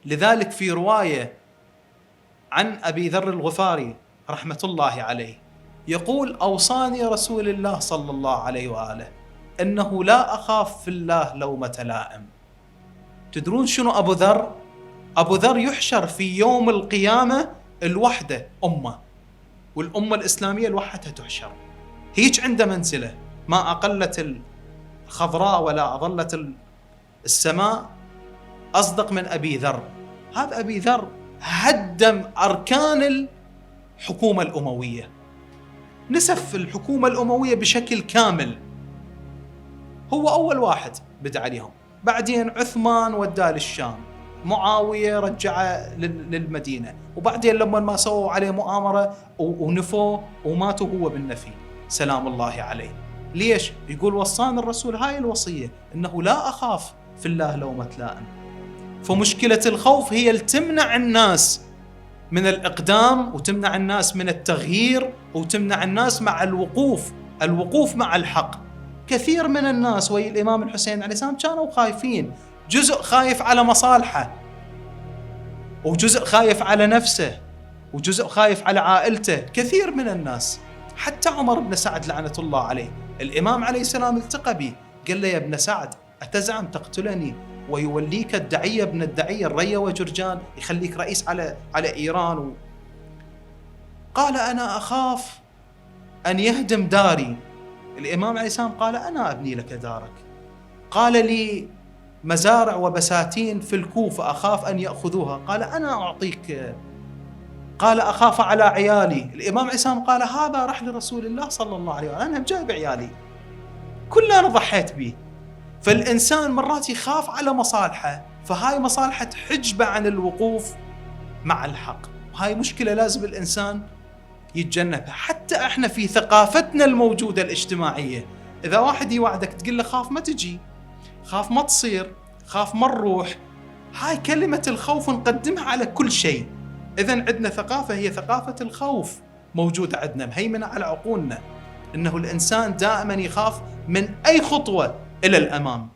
لذلك في رواية عن أبي ذر الغفاري رحمة الله عليه يقول: أوصاني رسول الله صلى الله عليه وآله أنه لا أخاف في الله لومة لائم. تدرون شنو أبو ذر؟ أبو ذر يحشر في يوم القيامة الوحدة أمة، والأمة الإسلامية الوحدة تحشر، هيج عنده منزلة ما أقلت الخضراء ولا أظلت السماء أصدق من أبي ذر. هذا أبي ذر هدم أركان الحكومة الأموية، نسف الحكومة الأموية بشكل كامل، هو أول واحد بدأ عليهم. بعدين عثمان وداه للشام، معاوية رجعه للمدينة، وبعدين لما ما سووا عليه مؤامرة ونفوه وماتوا هو بالنفي سلام الله عليه. ليش؟ يقول: وصان الرسول هاي الوصية أنه لا أخاف في الله لومة لائم. فمشكلة الخوف هي اللي تمنع الناس من الإقدام، وتمنع الناس من التغيير، وتمنع الناس مع الوقوف مع الحق. كثير من الناس ويا الإمام الحسين عليه السلام كانوا خايفين، جزء خايف على مصالحه، وجزء خايف على نفسه، وجزء خايف على عائلته. كثير من الناس، حتى عمر بن سعد لعنة الله عليه، الإمام عليه السلام التقى به قال له: يا ابن سعد أتزعم تقتلني ويوليك الدعية ابن الدعية الريا وجرجان، يخليك رئيس على إيران؟ قال: أنا أخاف أن يهدم داري. الإمام عليه السلام قال: أنا أبني لك دارك. قال: لي مزارع وبساتين في الكوفة أخاف أن يأخذوها. قال: أنا أعطيك. قال: أخاف على عيالي. الإمام عليه السلام قال: هذا راح لرسول الله صلى الله عليه وسلم، أنا جايب عيالي كلها أنا ضحيت به. فالإنسان مرات يخاف على مصالحه، فهاي مصالحه تحجبه عن الوقوف مع الحق، وهاي مشكلة لازم الإنسان يتجنبها. حتى احنا في ثقافتنا الموجودة الاجتماعية، إذا واحد يوعدك تقول له خاف ما تجي، خاف ما تصير، خاف ما نروح، هاي كلمة الخوف نقدمها على كل شيء. إذن عندنا ثقافة هي ثقافة الخوف موجودة عندنا مهيمنة على عقولنا، إنه الإنسان دائما يخاف من أي خطوة إلى الأمام.